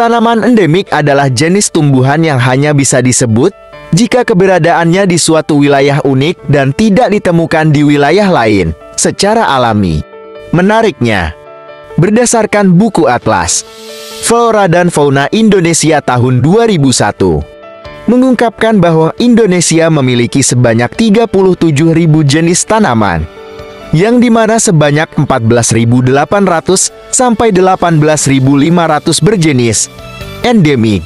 Tanaman endemik adalah jenis tumbuhan yang hanya bisa disebut jika keberadaannya di suatu wilayah unik dan tidak ditemukan di wilayah lain secara alami. Menariknya, berdasarkan buku Atlas Flora dan Fauna Indonesia tahun 2001, mengungkapkan bahwa Indonesia memiliki sebanyak 37.000 jenis tanaman, yang dimana sebanyak 14.800 sampai 18.500 berjenis endemik.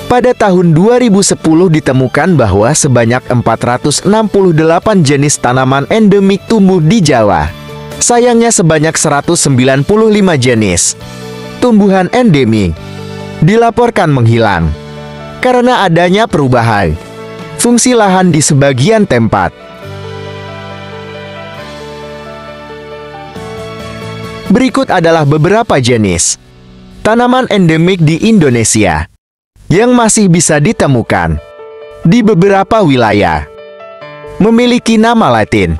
Pada tahun 2010 ditemukan bahwa sebanyak 468 jenis tanaman endemik tumbuh di Jawa. Sayangnya sebanyak 195 jenis tumbuhan endemik dilaporkan menghilang karena adanya perubahan fungsi lahan di sebagian tempat. Berikut adalah beberapa jenis tanaman endemik di Indonesia yang masih bisa ditemukan di beberapa wilayah. Memiliki nama Latin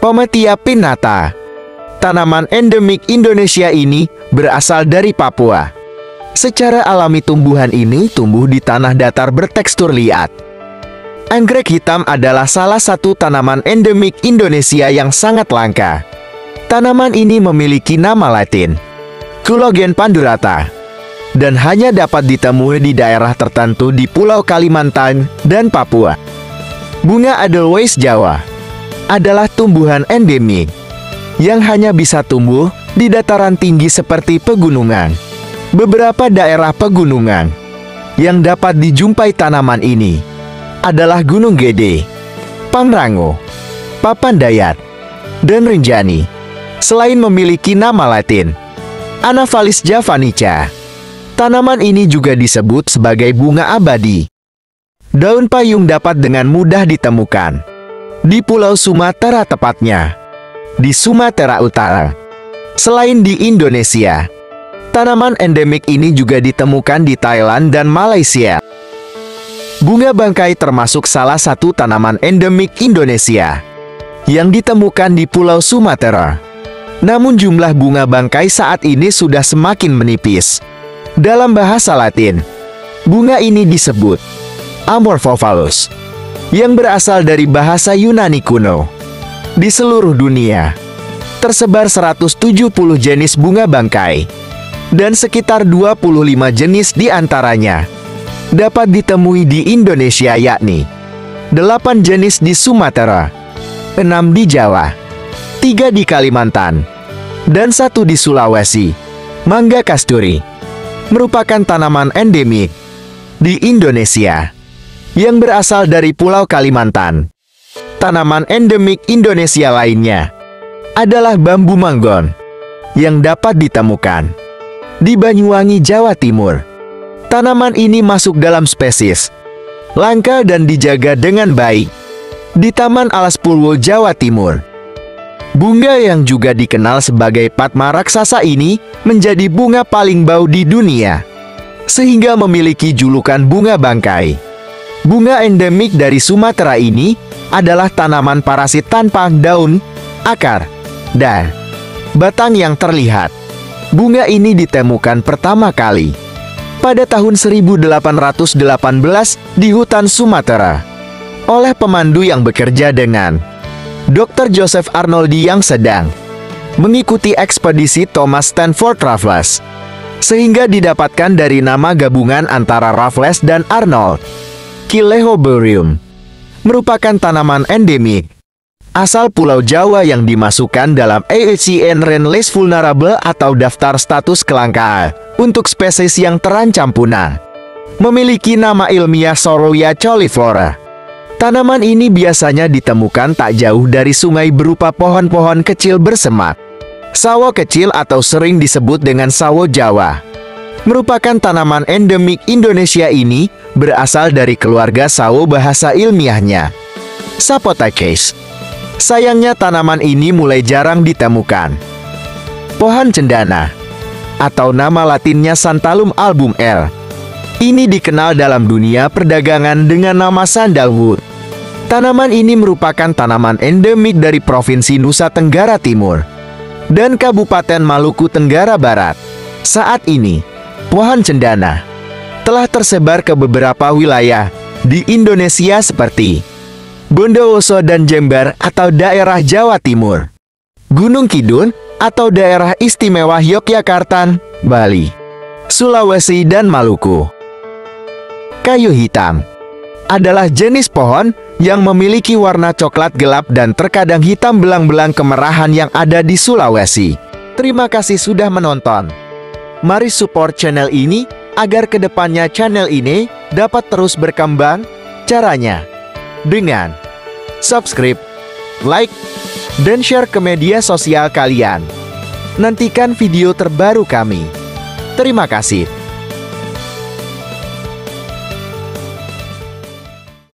Pometia pinnata. Tanaman endemik Indonesia ini berasal dari Papua. Secara alami tumbuhan ini tumbuh di tanah datar bertekstur liat. Anggrek hitam adalah salah satu tanaman endemik Indonesia yang sangat langka. Tanaman ini memiliki nama Latin Culogen pandurata dan hanya dapat ditemui di daerah tertentu di Pulau Kalimantan dan Papua. Bunga Edelweiss Jawa adalah tumbuhan endemik yang hanya bisa tumbuh di dataran tinggi seperti pegunungan. Beberapa daerah pegunungan yang dapat dijumpai tanaman ini adalah Gunung Gede, Pangrango, Papandayat, dan Rinjani. Selain memiliki nama Latin Anaphalis javanica, tanaman ini juga disebut sebagai bunga abadi. Daun payung dapat dengan mudah ditemukan di Pulau Sumatera, tepatnya di Sumatera Utara. Selain di Indonesia, tanaman endemik ini juga ditemukan di Thailand dan Malaysia. Bunga bangkai termasuk salah satu tanaman endemik Indonesia yang ditemukan di Pulau Sumatera. Namun jumlah bunga bangkai saat ini sudah semakin menipis. Dalam bahasa Latin, bunga ini disebut Amorphophallus, yang berasal dari bahasa Yunani kuno. Di seluruh dunia, tersebar 170 jenis bunga bangkai, dan sekitar 25 jenis di antaranya dapat ditemui di Indonesia, yakni 8 jenis di Sumatera, 6 di Jawa, 3 di Kalimantan, dan 1 di Sulawesi. Mangga kasturi merupakan tanaman endemik di Indonesia yang berasal dari Pulau Kalimantan. Tanaman endemik Indonesia lainnya adalah bambu manggon yang dapat ditemukan di Banyuwangi, Jawa Timur. Tanaman ini masuk dalam spesies langka dan dijaga dengan baik di Taman Alas Purwo, Jawa Timur. Bunga yang juga dikenal sebagai Padma raksasa ini menjadi bunga paling bau di dunia, sehingga memiliki julukan bunga bangkai. Bunga endemik dari Sumatera ini adalah tanaman parasit tanpa daun, akar, dan batang yang terlihat. Bunga ini ditemukan pertama kali pada tahun 1818 di hutan Sumatera oleh pemandu yang bekerja dengan Dr. Joseph Arnoldi yang sedang mengikuti ekspedisi Thomas Stanford Raffles, sehingga didapatkan dari nama gabungan antara Raffles dan Arnold. Chilehoborium merupakan tanaman endemik asal Pulau Jawa yang dimasukkan dalam IUCN Rare List Vulnerable atau daftar status kelangkaan untuk spesies yang terancam punah. Memiliki nama ilmiah Soroya cauliflora. Tanaman ini biasanya ditemukan tak jauh dari sungai berupa pohon-pohon kecil bersemak. Sawo kecil atau sering disebut dengan sawo Jawa merupakan tanaman endemik Indonesia. Ini berasal dari keluarga sawo, bahasa ilmiahnya Sapotaceae. Sayangnya tanaman ini mulai jarang ditemukan. Pohon cendana atau nama latinnya Santalum album L ini dikenal dalam dunia perdagangan dengan nama sandalwood. Tanaman ini merupakan tanaman endemik dari Provinsi Nusa Tenggara Timur dan Kabupaten Maluku Tenggara Barat. Saat ini, pohon cendana telah tersebar ke beberapa wilayah di Indonesia seperti Bondowoso dan Jember atau daerah Jawa Timur, Gunung Kidul atau daerah istimewa Yogyakarta, Bali, Sulawesi dan Maluku. Kayu hitam adalah jenis pohon yang memiliki warna coklat gelap dan terkadang hitam belang-belang kemerahan yang ada di Sulawesi. Terima kasih sudah menonton. Mari support channel ini agar kedepannya channel ini dapat terus berkembang. Caranya dengan subscribe, like, dan share ke media sosial kalian. Nantikan video terbaru kami. Terima kasih.